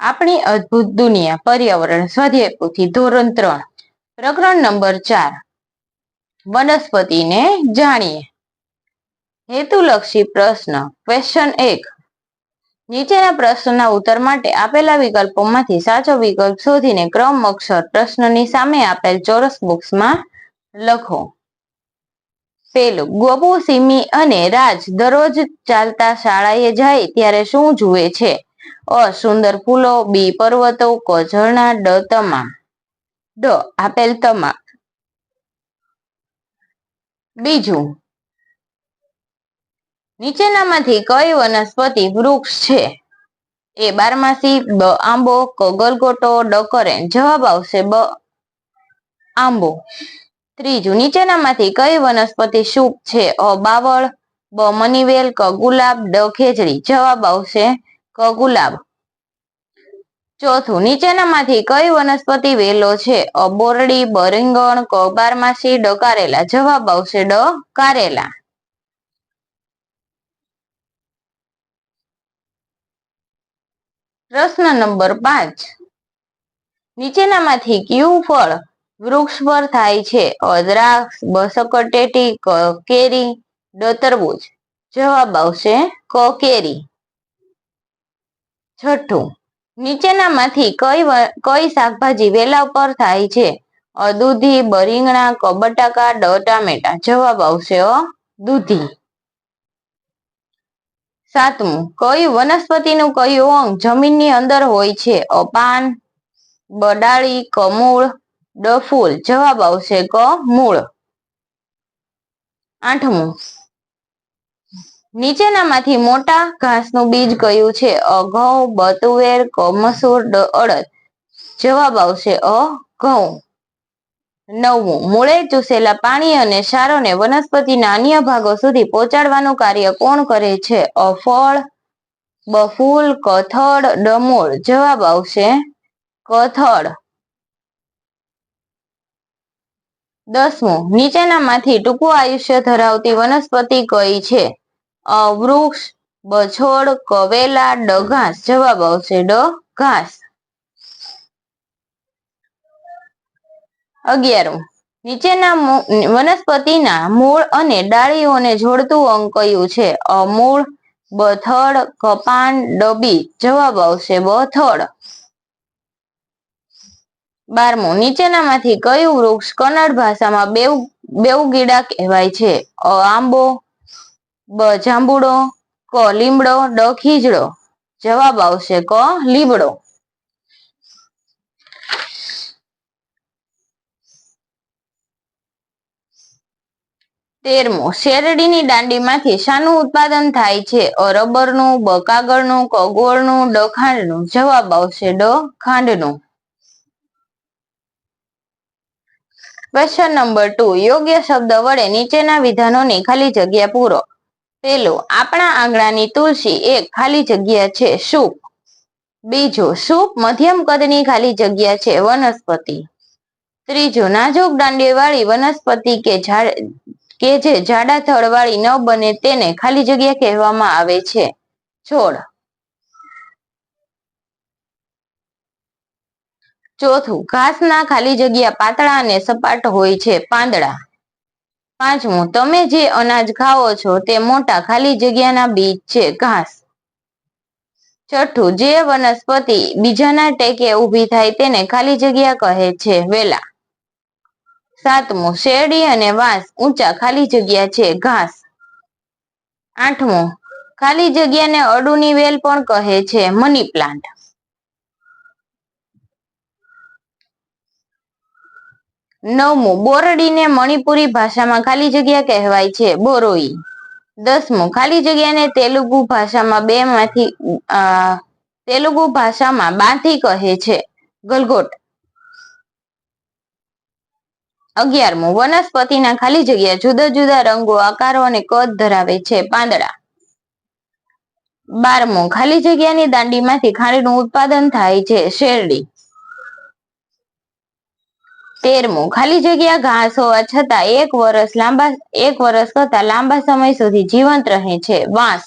આપણી અદ્ભુત દુનિયા પર્યાવરણ સ્વાધ્યાય પોથી ધોરણ 3 પ્રકરણ નંબર 4 વનસ્પતિને જાણીએ. હેતુલક્ષી પ્રશ્ન. ક્વેશ્ચન 1. નીચેના પ્રશ્નના ઉત્તર માટે આપેલા વિકલ્પોમાંથી સાચો વિકલ્પ શોધીને ક્રમ અક્ષર પ્રશ્નની સામે આપેલ ચોરસ બોક્સમાં લખો. પેલું, ગોપુ, સિમી અને રાજ દરરોજ ચાલતા શાળાએ જાય ત્યારે શું જુએ છે? અ. સુંદર ફૂલો, બી. પર્વતો, ક. ઝરણા, ડ. તમામ. ડ. આપેલ તમામ. બીજું, નીચેનામાંથી કઈ વનસ્પતિ વૃક્ષ છે? એ. બારમાસી, બ. આંબો, ક. ગલગોટો, ડ. કરેણ. જવાબ આવશે બ. આંબો. ત્રીજું, નીચેનામાંથી કઈ વનસ્પતિ શુભ છે? અ. બાવળ, બ. મનીવેલ, ક. ગુલાબ, ડ. ખેજડી. જવાબ આવશે ક. ગુલાબ. ચોથું, નીચેનામાંથી કઈ વનસ્પતિ વેલો છે? અ. બોરડી, બ. રીંગણ, ક. બારમાસી, ડ. કારેલા. જવાબ આવશે ડ. કારેલા. પ્રશ્ન નંબર 5. નીચેનામાંથી કયું ફળ વૃક્ષ પર થાય છે? અ. દ્રાક્ષ, બ. સકરટેટી, ક. કેરી, ડ. તરબૂચ. જવાબ આવશે ક. કેરી. છઠ્ઠું, નીચેનામાંથી કઈ શાકભાજી વેલા પર થાય છે? અ. દૂધી, બ. રીંગણા, ક. બટાકા, ડ. ટામેટા. જવાબ આવશે અ. દૂધી. સાતમું, કયું વનસ્પતિનું કયું અંગ જમીનની અંદર હોય છે? અ. પાન, બ. ડાળી, ક. મૂળ, ડ. ફૂલ. જવાબ આવશે ક. મૂળ. આઠમું, નીચેનામાંથી મોટા ઘાસનું બીજ કયું છે? અ. ઘઉં, બ. તુવેર, ક. મસૂર, ડ. અડદ. જવાબ આવશે અ. ઘઉં. નવમું, મૂળે ચૂસેલા પાણી અને ક્ષારોને વનસ્પતિના અન્ય ભાગો સુધી પહોંચાડવાનું કાર્ય કોણ કરે છે? અ. ફળ, બ. ફૂલ, ક. થડ, ડ. મૂળ. જવાબ આવશે ક. થડ. દસમું, નીચેનામાંથી ટૂંકું આયુષ્ય ધરાવતી વનસ્પતિ કઈ છે? અ. વૃક્ષ, બ. છોડ, ક. વેલા, ડ. ઘાસ. જવાબ આવશે ડ. ઘાસ. 11મું, નીચેના વનસ્પતિના મૂળ અને ડાળીઓને જોડતું અંગ કયું છે? અ. મૂળ, બ. થડ, ક. પાન, ડ. બીજ. જવાબ આવશે બ. થડ. 12મું, નીચેનામાંથી કયું વૃક્ષ કન્નડ ભાષામાં બેઉગીડા કહેવાય છે? અ. આંબો, બ. જાંબુડો, ક. લીમડો, ડ. ખીજડો. જવાબ આવશે ક. લીમડો. 13મું, શેરડીની દાંડીમાંથી શાનું ઉત્પાદન થાય છે? અ. રબરનું, બ. કાગળનું, ક. ગોળનું, ડ. ખાંડનું. જવાબ આવશે ડ. ખાંડનું. Question number 2. યોગ્ય શબ્દ વડે નીચેના વિધાનોની ખાલી જગ્યા પૂરો. પેલું, આપણા આંગણાની તુલસી એક ખાલી જગ્યા છે. શુક. બીજું, શુક મધ્યમ કદની ખાલી જગ્યા છે. વનસ્પતિ. ત્રીજું, નાજુક દાંડીવાળી વનસ્પતિ કે જે જાડા થડવાળી ન બને તેને ખાલી જગ્યા કહેવામાં આવે છે. છોડ. ચોથું, ઘાસના ખાલી જગ્યા પાતળા અને સપાટ હોય છે. પાંદડા. પાંચમું, તમે જે અનાજ ખાઓ છો તે મોટા ખાલી જગ્યાના બીજ છે. ઘાસ. છઠ્ઠું, જે વનસ્પતિ બીજાના ટેકે ઊભી થાય તેને ખાલી જગ્યા કહે છે. વેલા. સાતમું, શેરડી અને વાંસ ઊંચા ખાલી જગ્યા છે. ઘાસ. આઠમું, ખાલી જગ્યાને અડુની વેલ પણ કહે છે. Money plant. નવમું, બોરડીને મણિપુરી ભાષામાં ખાલી જગ્યા કહેવાય છે. બોરોઈ. 10મું, ખાલી જગ્યાને તેલુગુ ભાષામાં બાથી કહે છે. ગલગોટ. 11મું, વનસ્પતિના ખાલી જગ્યા જુદા જુદા રંગો, આકારો અને કદ ધરાવે છે. પાંદડા. 12મું, ખાલી જગ્યાની દાંડીમાંથી ખાંડનું ઉત્પાદન થાય છે. શેરડી. 13મું, ખાલી જગ્યા ઘાસ હોવા છતાં એક વર્ષ કરતા લાંબા સમય સુધી જીવંત રહે છે. વાંસ.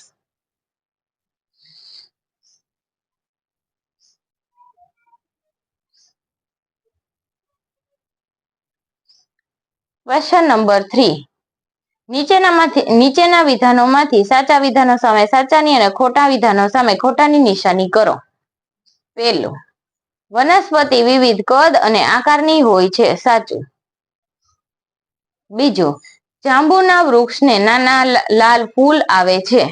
Question number 3. નીચેના વિધાનોમાંથી સાચા વિધાનો સામે સાચાની અને ખોટા વિધાનો સામે ખોટાની નિશાની કરો. પહેલું, વનસ્પતિ વિવિધ કદ અને આકારની હોય છે. સાચું. બીજું, જાંબુના વૃક્ષને નાના લાલ ફૂલ આવે છે.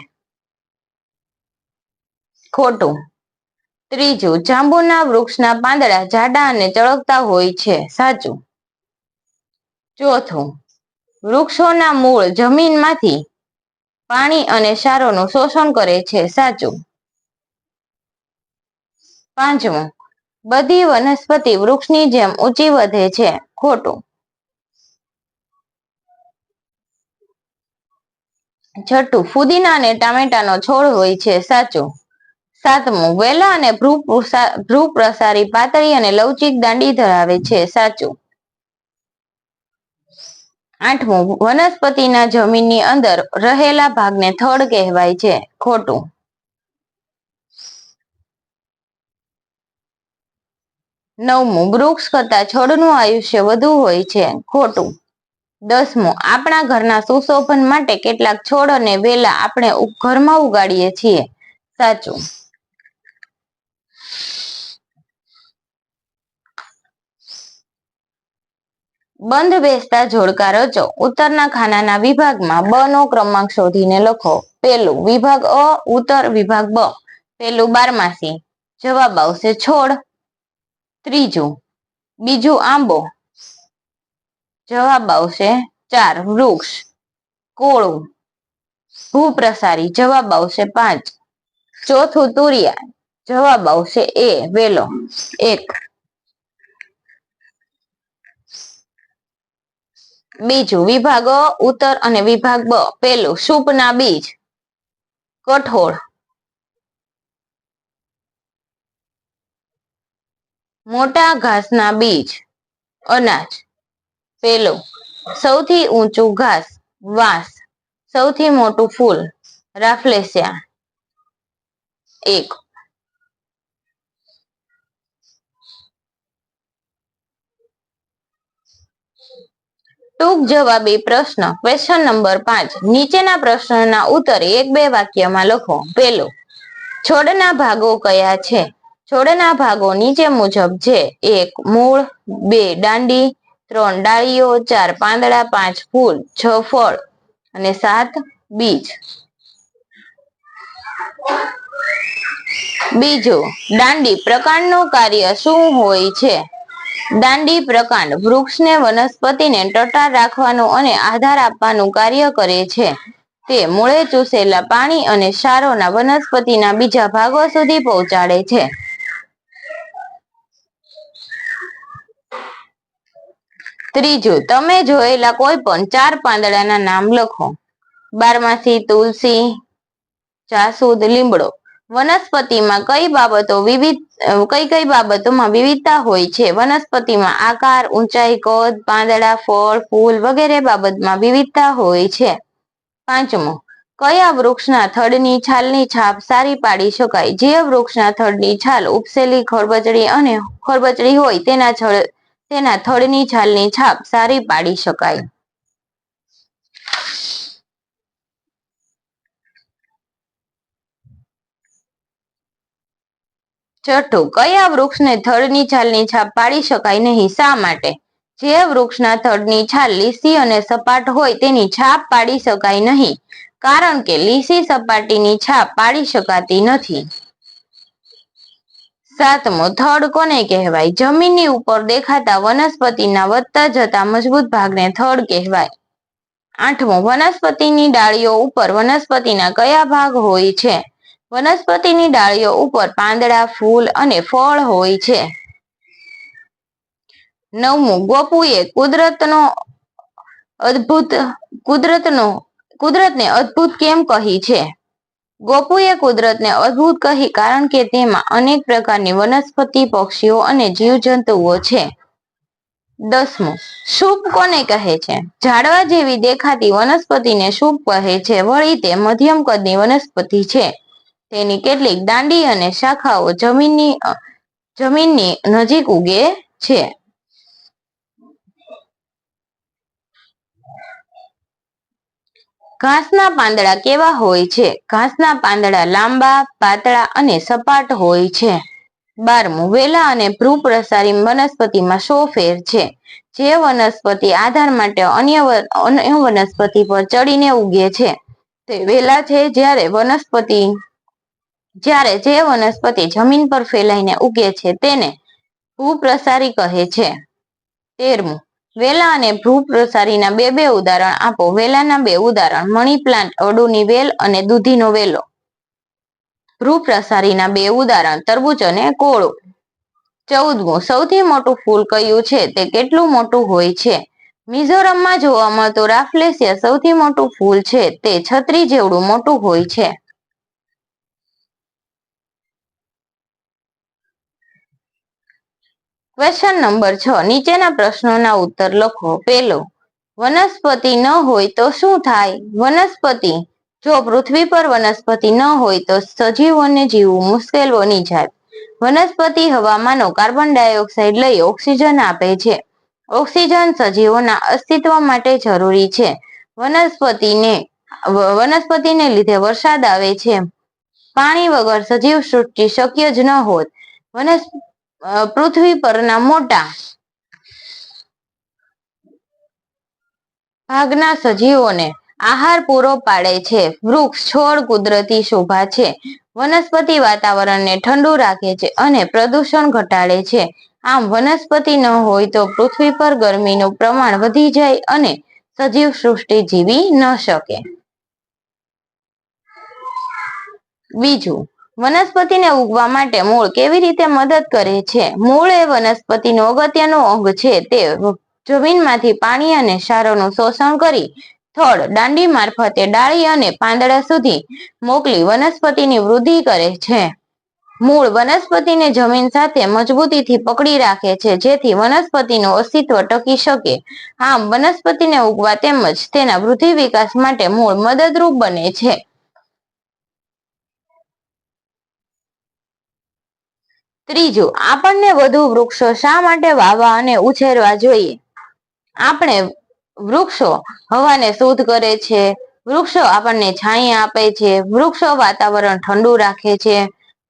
ખોટું. ત્રીજું, જાંબુના વૃક્ષના પાંદડા જાડા અને ચળકતા હોય છે. સાચું. ચોથું, વૃક્ષોના મૂળ જમીનમાંથી પાણી અને ક્ષારોનું શોષણ કરે છે. સાચું. પાંચમું, બધી વનસ્પતિ વૃક્ષની જેમ ઊંચી વધે છે. ખોટું. છઠ્ઠું, ફુદીના અને ટામેટાનો છોડ હોય છે. સાચું. સાતમું, વેલા અને ભ્રૂપ્રસારી પાતળી અને લવચીક દાંડી ધરાવે છે. સાચું. આઠમું, વનસ્પતિના જમીનની અંદર રહેલા ભાગને થડ કહેવાય છે. ખોટું. નવમું, વૃક્ષ કરતા છોડનું આયુષ્ય વધુ હોય છે. ખોટું. 10મું, આપણા ઘરના સુશોભન માટે કેટલાક છોડ અને વેલા આપણે ઘરમાં ઉગાડીએ છીએ. સાચું. બંધ બેસતા જોડકા રચો. ઉત્તરના ખાનાના વિભાગમાં બ નો ક્રમાંક શોધીને લખો. પહેલું, વિભાગ અ, ઉત્તર વિભાગ બ. પહેલું, બારમાસી. જવાબ આવશે છોડ. ત્રીજું, બીજું આંબો. જવાબ આવશે 4. વૃક્ષ. કોળું. ભૂપ્રસારી. જવાબ આવશે 5. ચોથું, તુરિયા. જવાબ આવશે એ, વેલો. 1. બીજું, વિભાગ અ, ઉત્તર અને વિભાગ બ. પહેલું, સૂપના બીજ. કઠોળ. મોટા ઘાસના બીજ. અનાજ. પહેલું, સૌથી ઊંચું ઘાસ. વાંસ. સૌથી મોટું ફૂલ. રાફલેશિયા. 1. ટૂંક જવાબી પ્રશ્ન. Question number 5. નીચેના પ્રશ્નોના ઉત્તર 1-2 વાક્યમાં લખો. પહેલું, છોડના ભાગો કયા છે? છોડના ભાગો નીચે મુજબ છે. 1. મૂળ. 2. દાંડી. 3. ડાળીઓ. 4. પાંદડા. 5. ફૂલ. 6. ફળ અને 7. બીજ. બીજું, દાંડી પ્રકાંડનું કાર્ય શું હોય છે? દાંડી પ્રકાંડ વૃક્ષને વનસ્પતિને ટટ્ટાર રાખવાનું અને આધાર આપવાનું કાર્ય કરે છે. તે મૂળે ચૂસેલા પાણી અને ક્ષારોના વનસ્પતિના બીજા ભાગો સુધી પહોંચાડે છે. ત્રીજું, તમે જોયેલા કોઈ પણ 4 પાંદડાના નામ લખો. બારમાસી, તુલસી, જાસૂદ, લીમડો. વનસ્પતિમાં કઈ બાબતોમાં વિવિધતા હોય છે? વનસ્પતિમાં આકાર, ઊંચાઈ, કદ, પાંદડા, ફળ, ફૂલ વગેરે બાબતમાં વિવિધતા હોય છે. પાંચમું, કયા વૃક્ષના થડની છાલની છાપ સારી પાડી શકાય? જે વૃક્ષના થડની છાલ ઉપસેલી ખરબચડી હોય તેના થડની છાલની છાપ સારી પાડી શકાય. છઠ્ઠું, કયા વૃક્ષને થડની છાલની છાપ પાડી શકાય નહીં? શા માટે? જે વૃક્ષના થડની છાલ લીસી અને સપાટ હોય તેની છાપ પાડી શકાય નહીં, કારણ કે લીસી સપાટીની છાપ પાડી શકાતી નથી. સાતમું, થડ કોને કહેવાય? જમીનની ઉપર દેખાતા વનસ્પતિના વધતા જતા મજબૂત ભાગને થડ કહેવાય. આઠમું, વનસ્પતિની ડાળીઓ ઉપર વનસ્પતિના કયા ભાગ હોય છે? વનસ્પતિની ડાળીઓ ઉપર પાંદડા, ફૂલ અને ફળ હોય છે. નવમું, ગોપુએ કુદરતને અદ્ભુત કેમ કહી છે? ગોપુએ કુદરતને અદ્ભુત કહી કારણ કે તેમાં અનેક પ્રકારની વનસ્પતિ, પક્ષીઓ અને જીવજંતુઓ છે. 10મું, સૂપ કોને કહે છે? ઝાડવા જેવી દેખાતી વનસ્પતિને સૂપ કહે છે. વળી તે મધ્યમ કદની વનસ્પતિ છે. તેની કેટલીક દાંડી અને શાખાઓ જમીનની નજીક ઉગે છે. ઘાસના પાંદડા કેવા હોય છે? ઘાસના પાંદડા લાંબા, પાતળા અને સપાટ હોય છે. 12મું, વેલા અને ભ્રૂ પ્રસારી વનસ્પતિમાં શો ફેર છે? જે વનસ્પતિ આધાર માટે અન્ય વનસ્પતિ પર ચડીને ઉગે છે તે વેલા છે. જ્યારે જે વનસ્પતિ જમીન પર ફેલાઈને ઉગે છે તેને ભૂપ્રસારી કહે છે. 13મું, વેલા અને ભૂપ્રસારીના બે ઉદાહરણ આપો. વેલાના બે ઉદાહરણ: મની પ્લાન્ટ, અડુની વેલ અને દૂધીનો વેલો. ભૂપ્રસારીના બે ઉદાહરણ: તરબૂચ અને કોળો. 14મું, સૌથી મોટું ફૂલ કયું છે? તે કેટલું મોટું હોય છે? મિઝોરમમાં જોવા મળતું રાફલેશિયા સૌથી મોટું ફૂલ છે. તે છત્રી જેવડું મોટું હોય છે. ક્વેશ્ચન નંબર 6, નીચેના પ્રશ્નોના ઉત્તર લખો. પહેલો, વનસ્પતિ ન હોય તો શું થાય? વનસ્પતિ. જો પૃથ્વી પર વનસ્પતિ ન હોય તો સજીવોને જીવવું મુશ્કેલ બની જાય. વનસ્પતિ હવામાંનો કાર્બન ડાયોક્સાઇડ લઈ ઓક્સિજન આપે છે. ઓક્સિજન સજીવોના અસ્તિત્વ માટે જરૂરી છે. વનસ્પતિને લીધે વરસાદ આવે છે. પાણી વગર સજીવ સૃષ્ટિ શક્ય જ ન હોત. પૃથ્વી પરના મોટા ભાગના સજીવોને આહાર પૂરો પાડે છે. વૃક્ષ, છોડ કુદરતી શોભા છે. વનસ્પતિ વાતાવરણને ઠંડુ રાખે છે અને પ્રદૂષણ ઘટાડે છે. આમ વનસ્પતિ ન હોય તો પૃથ્વી પર ગરમીનું પ્રમાણ વધી જાય અને સજીવ સૃષ્ટિ જીવી ન શકે. બીજું, વનસ્પતિને ઉગવા માટે મૂળ કેવી રીતે મદદ કરે છે? મૂળ એ વનસ્પતિનું અગત્યનું અંગ છે. તે જમીનમાંથી પાણી અને ક્ષારોનું શોષણ કરી થડ, દાંડી મારફતે ડાળી અને પાંદડા સુધી મોકલી વનસ્પતિની વૃદ્ધિ કરે છે. મૂળ વનસ્પતિને જમીન સાથે મજબૂતીથી પકડી રાખે છે જેથી વનસ્પતિનું અસ્તિત્વ ટકી શકે. આમ વનસ્પતિને ઉગવા તેમજ તેના વૃદ્ધિ વિકાસ માટે મૂળ મદદરૂપ બને છે. ત્રીજું, આપણને વધુ વૃક્ષો શા માટે વાવવા અને ઉછેરવા જોઈએ? વૃક્ષો હવાને શુદ્ધ કરે છે. વૃક્ષો આપણને છાંયો આપે છે. વૃક્ષો વાતાવરણ ઠંડુ રાખે છે.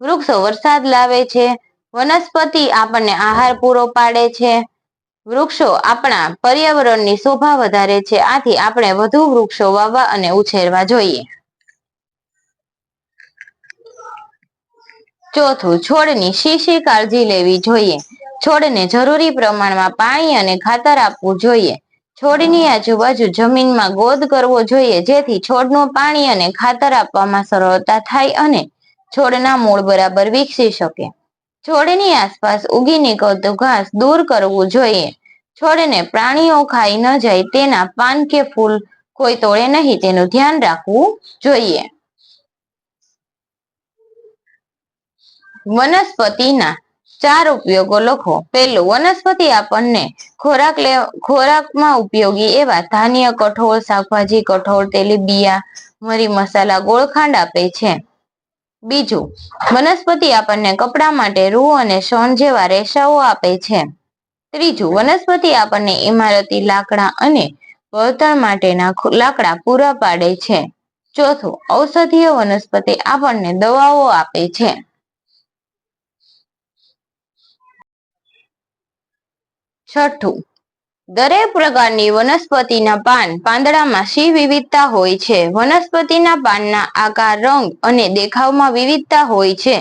વૃક્ષો વરસાદ લાવે છે. વનસ્પતિ આપણને આહાર પૂરો પાડે છે. વૃક્ષો આપણા પર્યાવરણની શોભા વધારે છે. આથી આપણે વધુ વૃક્ષો વાવવા અને ઉછેરવા જોઈએ. ચોથું, છોડની શી કાળજી લેવી જોઈએ? છોડને જરૂરી પ્રમાણમાં પાણી અને ખાતર આપવું જોઈએ. છોડની આજુબાજુ જમીનમાં ગોદ કરવો જોઈએ જેથી છોડનું પાણી અને ખાતર આપવામાં સરળતા થાય અને છોડના મૂળ બરાબર વિકસી શકે. છોડની આસપાસ ઉગી નીકળતું ઘાસ દૂર કરવું જોઈએ. છોડને પ્રાણીઓ ખાઈ ન જાય, તેના પાન કે ફૂલ કોઈ તોડે નહીં તેનું ધ્યાન રાખવું જોઈએ. વનસ્પતિના 4 ઉપયોગો લખો. પહેલું, વનસ્પતિ આપણને ખોરાકમાં ઉપયોગી એવા ધાન્ય, કઠોળ, શાકભાજી, કઠોળ, તેલીબિયાં, મરી મસાલા, ગોળ, ખાંડ આપે છે. બીજું, વનસ્પતિ આપણને કપડા માટે રૂ અને શણ જેવા રેસાઓ આપે છે. ત્રીજું, વનસ્પતિ આપણને ઇમારતી લાકડા અને બળતણ માટેના લાકડા પૂરા પાડે છે. ચોથું, ઔષધીય વનસ્પતિ આપણને દવાઓ આપે છે. છઠ્ઠું, દરેક પ્રકારની વનસ્પતિના પાંદડામાં શી વિવિધતા હોય છે? વનસ્પતિના પાનના આકાર, રંગ અને દેખાવમાં વિવિધતા હોય છે.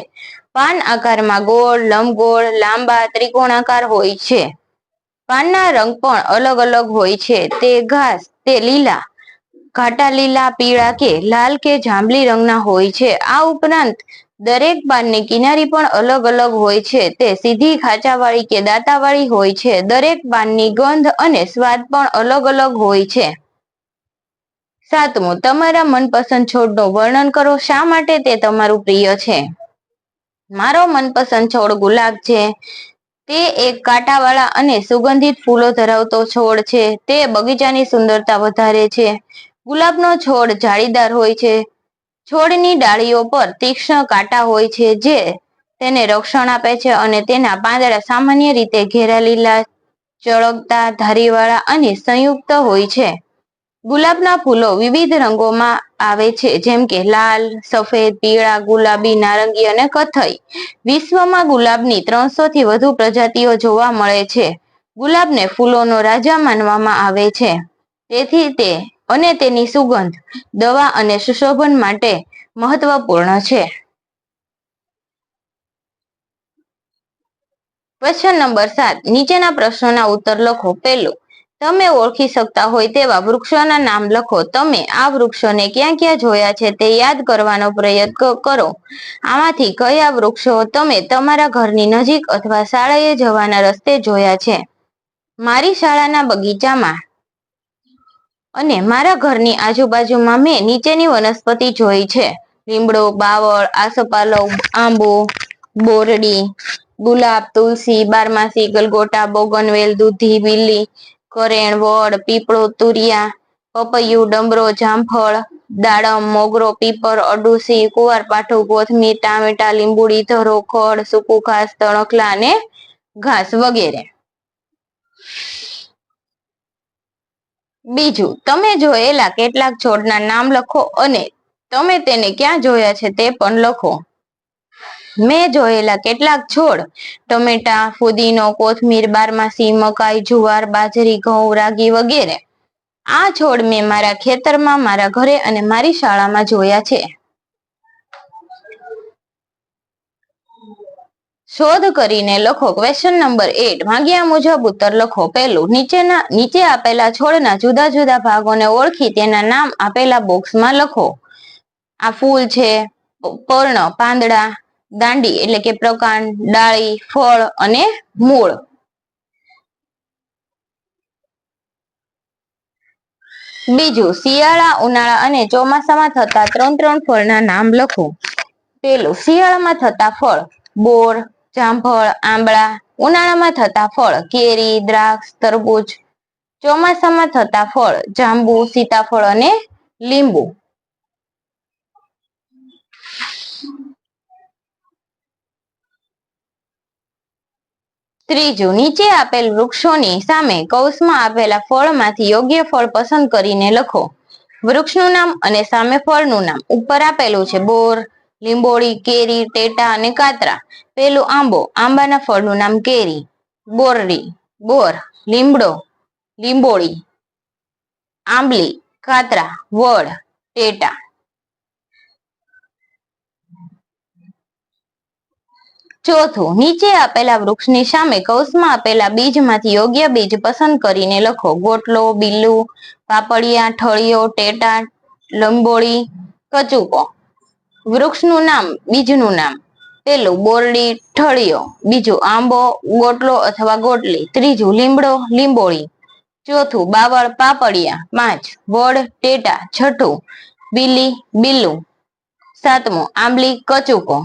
પાન આકારમાં ગોળ, લંબગોળ, લાંબા, ત્રિકોણાકાર હોય છે. પાનના રંગ પણ અલગ અલગ હોય છે. તે લીલા, ઘાટા લીલા, પીળા કે લાલ કે જાંબલી રંગના હોય છે. આ ઉપરાંત દરેક પાનની કિનારી પણ અલગ અલગ હોય છે. તે સીધી, ખાંચાવાળી કે દાંતાવાળી હોય છે. દરેક પાનની ગંધ અને સ્વાદ પણ અલગ અલગ હોય છે. સાતમું, તમારા મનપસંદ છોડનું વર્ણન કરો. શા માટે તે તમારું પ્રિય છે? મારો મનપસંદ છોડ ગુલાબ છે. તે એક કાંટાવાળા અને સુગંધિત ફૂલો ધરાવતો છોડ છે. તે બગીચાની સુંદરતા વધારે છે. ગુલાબનો છોડ જાળીદાર હોય છે. છોડની ડાળીઓ પર તીક્ષ્ણ કાંટા હોય છે જે તેને રક્ષણ આપે છે અને તેના પાંદડા સામાન્ય રીતે ઘેરા લીલા, ચળકતા, ધારીવાળા અને સંયુક્ત હોય છે. ગુલાબના ફૂલો વિવિધ રંગોમાં આવે છે, જેમ કે લાલ, સફેદ, પીળા, ગુલાબી, નારંગી અને કથ્થઈ. વિશ્વમાં ગુલાબની 300 થી વધુ પ્રજાતિઓ જોવા મળે છે. ગુલાબને ફૂલોનો રાજા માનવામાં આવે છે. તેથી તેની સુગંધ દવા અને સુશોભન માટે મહત્વપૂર્ણ છે. Question number 7. નીચેના પ્રશ્નોના ઉત્તર લખો. પહેલું, તમે ઓળખી શકતા હોય તેવા વૃક્ષોના નામ લખો. તમે આ વૃક્ષોને ક્યાં ક્યાં જોયા છે તે યાદ કરવાનો પ્રયત્ન કરો. આમાંથી કયા વૃક્ષો તમે તમારા ઘરની નજીક અથવા શાળાએ જવાના રસ્તે જોયા છે? મારી શાળાના બગીચામાં અને મારા ઘરની આજુબાજુમાં મેં નીચેની વનસ્પતિ જોઈ છે: લીમડો, બાવળ, આસોપાલવ, આંબો, બોરડી, ગુલાબ, તુલસી, બારમાસી, ગલગોટા, બોગનવેલ, દૂધી, બીલી, કરેણ, વડ, પીપળો, તુરિયા, પપૈયું, ડમરો, જામફળ, દાડમ, મોગરો, પીપર, અરડુસી, કુવારપાઠું, કોથમીર, ટામેટા, લીંબુડી, ધરો, ખડ, સૂકું ઘાસ, તણખલા અને ઘાસ વગેરે. બીજું, તમે જોયેલા કેટલાક છોડના નામ લખો અને તમે તેને ક્યાં જોયા છે તે પણ લખો. મેં જોયેલા કેટલાક છોડ: ટમેટા, ફુદીનો, કોથમીર, બારમાસી, મકાઈ, જુવાર, બાજરી, ઘઉં, રાગી વગેરે. આ છોડ મેં મારા ખેતરમાં, મારા ઘરે અને મારી શાળામાં જોયા છે. શોધ કરીને લખો. Question number 8. માંગ્યા મુજબ ઉત્તર લખો. પહેલું, નીચે આપેલા છોડના જુદા જુદા ભાગોને ઓળખી તેના નામ આપેલા બોક્સમાં લખો. આ ફૂલ છે, પર્ણ, પાંદડા, દાંડી એટલે કે પ્રકાંડ, ડાળી, ફળ અને મૂળ. બીજું, શિયાળા, ઉનાળા અને ચોમાસામાં થતા 3 ફળના નામ લખો. પેલું, શિયાળામાં થતા ફળ: બોર, જામફળ, આંબળા. ઉનાળામાં થતા ફળ: કેરી, દ્રાક્ષ, તરબૂચ. ચોમાસામાં થતા ફળ: જાંબુ, સીતાફળ અને લીંબુ. ત્રીજું, નીચે આપેલ વૃક્ષોની સામે કૌંસમાં આપેલા ફળમાંથી યોગ્ય ફળ પસંદ કરીને લખો. વૃક્ષનું નામ અને સામે ફળનું નામ. ઉપર આપેલું છે: બોર, લીંબોળી, કેરી, ટેટા અને કાતરા. પેલું, આંબો. આંબાના ફળનું નામ કેરી. બોરડી, બોર. લીમડો, લીંબોળી. આંબલી, કાતરા, વડ, ટેટા. ચોથું, નીચે આપેલા વૃક્ષની સામે કૌંસમાં આપેલા બીજમાંથી યોગ્ય બીજ પસંદ કરીને લખો. ગોટલો, બિલ્લું, પાપડિયા, ઠળિયો, ટેટા, લીંબોળી, કચુકો. વૃક્ષનું નામ, બીજનું નામ. પેલું, બોરડી, ઠળિયો. બીજું, આંબો, ગોટલો અથવા ગોટલી. ત્રીજું, લીમડો, લીંબોળી. ચોથું, બાવળ, પાપડિયા. 5, વડ, ટેટા. છઠ્ઠું, બીલી, બિલ્લું. સાતમું, આંબલી, કચુકો.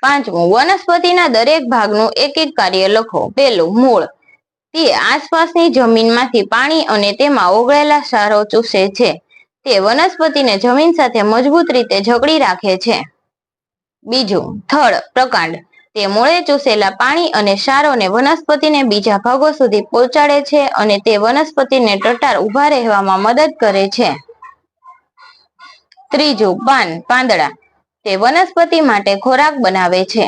પાંચમું, વનસ્પતિના દરેક ભાગનું એક એક કાર્ય લખો. પેલું, મૂળ. તે આસપાસની જમીનમાંથી પાણી અને તેમાં ઓગળેલા ક્ષારો ચૂસે છે. તે વનસ્પતિને જમીન સાથે મજબૂત રીતે જકડી રાખે છે. બીજું, થડ, પ્રકાંડ. તે મૂળે ચૂસેલા પાણી અને ક્ષારોને વનસ્પતિને બીજા ભાગો સુધી પહોંચાડે છે અને તે વનસ્પતિને ટટ્ટાર ઊભા રહેવામાં મદદ કરે છે. ત્રીજું, પાન, પાંદડા. તે વનસ્પતિ માટે ખોરાક બનાવે છે.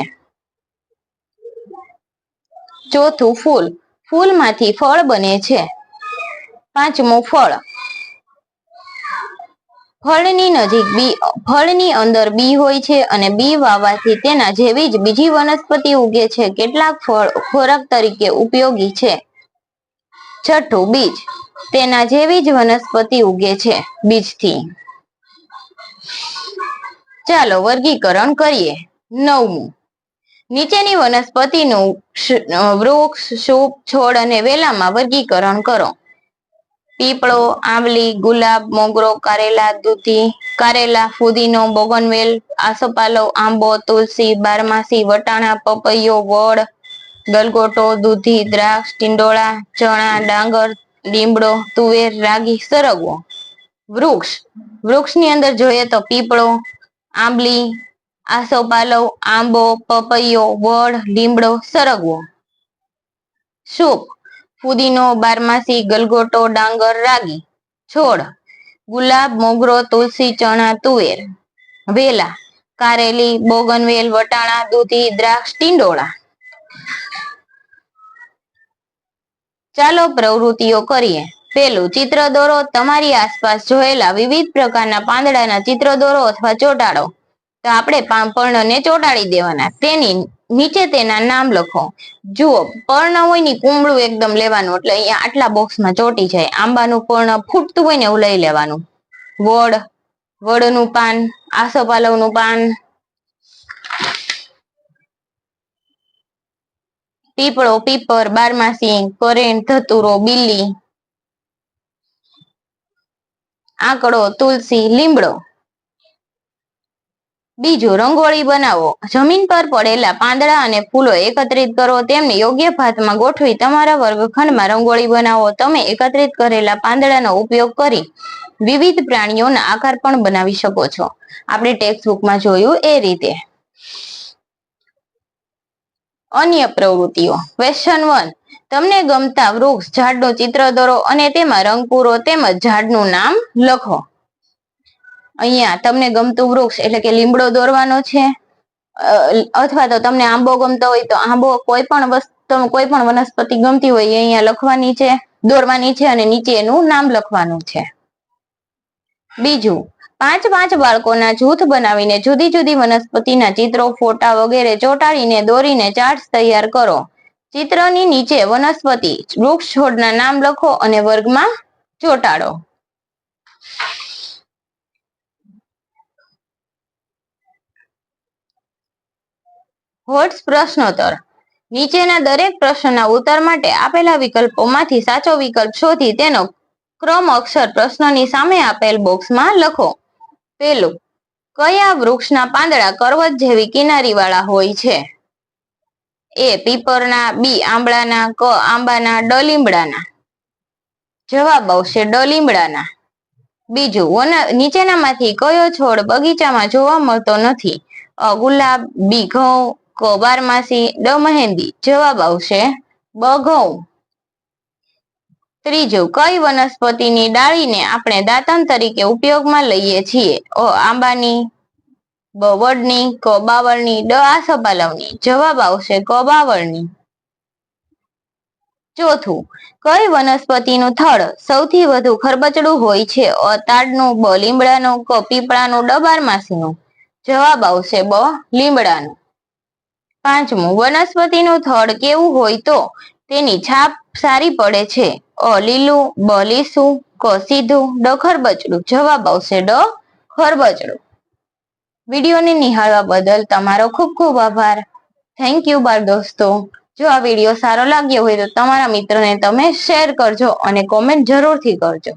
ચોથું, ફૂલ. ફૂલમાંથી ફળ બને છે. પાંચમું, ફળ. ફળની અંદર બી હોય છે અને બી વાવવાથી તેના જેવી જ બીજી વનસ્પતિ ઉગે છે. કેટલાક ફળ ખોરાક તરીકે ઉપયોગી છે. છઠ્ઠું, બીજ. તેના જેવી જ વનસ્પતિ ઉગે છે બીજથી. ચાલો વર્ગીકરણ કરીએ. 9મું, નીચેની વનસ્પતિનું વૃક્ષ, સૂપ, છોડ અને વેલામાં વર્ગીકરણ કરો. પીપળો, આંબલી, ગુલાબ, મોગરો, કારેલા, ફુદીનો, બોગનવેલ, આસોપાલવ, આંબો, તુલસી, બારમાસી, વટાણા, પપૈયો, વડ, ગલગોટો, દૂધી, દ્રાક્ષ, ટિંડોળા, ચણા, ડાંગર, લીમડો, તુવેર, રાગી, સરગવો. વૃક્ષની અંદર જોઈએ તો પીપળો, આંબલી, આસોપાલવ, આંબો, પપૈયો, વડ, લીમડો, સરગવો. સૂપ: ફુદીનો, બારમાસી, ગલગોટો, ડાંગર, રાગી. છોડ: ગુલાબ, મોગરો, તુલસી, ચણા, તુવેર. વેલા: કારેલી, બોગનવેલ, વટાણા, દૂધી, દ્રાક્ષ, ટિંડોળા. ચાલો પ્રવૃત્તિઓ કરીએ. પેલું, ચિત્ર દોરો. તમારી આસપાસ જોયેલા વિવિધ પ્રકારના પાંદડાના ચિત્ર દોરો અથવા ચોંટાડો. તો આપણે પર્ણને ચોંટાડી દેવાના. તેની નીચે તેના નામ લખો. જુઓ, પર્ણ હોય ને કુમળું એકદમ લેવાનું, એટલે અહીંયા આટલા બોક્સમાં ચોંટી જાય. આંબાનું પર્ણ ફૂટતું હોય ને એવું લઈ લેવાનું. વડ, વડનું પાન. આસોપાલવનું પાન. પીપળો, પીપર, બારમાસી, કરેણ, ધતુરો, બિલ્લી. આંકડો, તુલસી, લીમડો. બીજું, રંગોળી બનાવો. જમીન પર પડેલા પાંદડા અને ફૂલો એકત્રિત કરો, તેમને યોગ્ય ભાતમાં ગોઠવી તમારા વર્ગખંડમાં રંગોળી બનાવો. તમે એકત્રિત કરેલા પાંદડાનો ઉપયોગ કરી વિવિધ પ્રાણીઓના આકાર પણ બનાવી શકો છો. આપણે ટેક્સ્ટ બુકમાં જોયું એ રીતે. અન્ય પ્રવૃત્તિઓ. ક્વેશ્ચન 1. તમને ગમતા વૃક્ષ, ઝાડનું ચિત્ર દોરો અને તેમાં રંગ પૂરો તેમજ ઝાડનું નામ લખો. અહીંયા તમને ગમતું વૃક્ષ એટલે કે લીમડો દોરવાનો છે, અથવા તો તમને આંબો ગમતો હોય તો આંબો, કોઈ પણ વનસ્પતિ ગમતી હોય એ અહીંયા લખવાની છે, દોરવાની છે અને નીચે એનું નામ લખવાનું છે. બીજું, 5 બાળકોના જૂથ બનાવીને જુદી જુદી વનસ્પતિના ચિત્રો, ફોટા વગેરે ચોંટાડીને દોરીને ચાર્ટ્સ તૈયાર કરો. ચિત્રની નીચે વનસ્પતિ, વૃક્ષ, છોડના નામ લખો અને વર્ગમાં ચોંટાડો. હોટ્સ પ્રશ્નોત્તર. નીચેના દરેક પ્રશ્નના ઉત્તર માટે આપેલા વિકલ્પોમાંથી સાચો વિકલ્પ શોધી તેનો ક્રમ અક્ષર પ્રશ્નની સામે આપેલ બોક્સમાં લખો. પેલું, કયા વૃક્ષના પાંદડા કરવત જેવી કિનારીવાળા હોય છે? એ પીપરના, બી આંબળાના, ક આંબાના, ડ લીમડાના. જવાબ આવશે ડ લીમડાના. બીજું, નીચેનામાંથી કયો છોડ બગીચામાં જોવા મળતો નથી? અ ગુલાબ, બી ઘઉં, ક બારમાસી, ડ મહેંદી. જવાબ આવશે બ ઘઉં. ત્રીજું, કઈ વનસ્પતિની ડાળીને આપણે દાંતણ તરીકે ઉપયોગમાં લઈએ છીએ? અ આંબાની, બ વડની, ક બાવળની, ડ આસોપાલવની. જવાબ આવશે ક બાવળની. ચોથું, કઈ વનસ્પતિનું થડ સૌથી વધુ ખરબચડું હોય છે? અ તાડનું, બ લીમડાનું, ક પીપળાનું, ડ બારમાસીનું. જવાબ આવશે બ લીમડાનું. પાંચમું, વનસ્પતિનું થડ કેવું હોય તો તેની છાપ સારી પડે છે? અ લીલું, બ લીસું, ક સીધું, ડ ખરબચડું. જવાબ આવશે ડ ખરબચડું. વિડીયોને નિહાળવા બદલ તમારો ખૂબ ખૂબ આભાર. થેન્ક યુ બાળ દોસ્તો. જો આ વિડીયો સારો લાગ્યો હોય તો તમારા મિત્રને તમે શેર કરજો અને કોમેન્ટ જરૂરથી કરજો.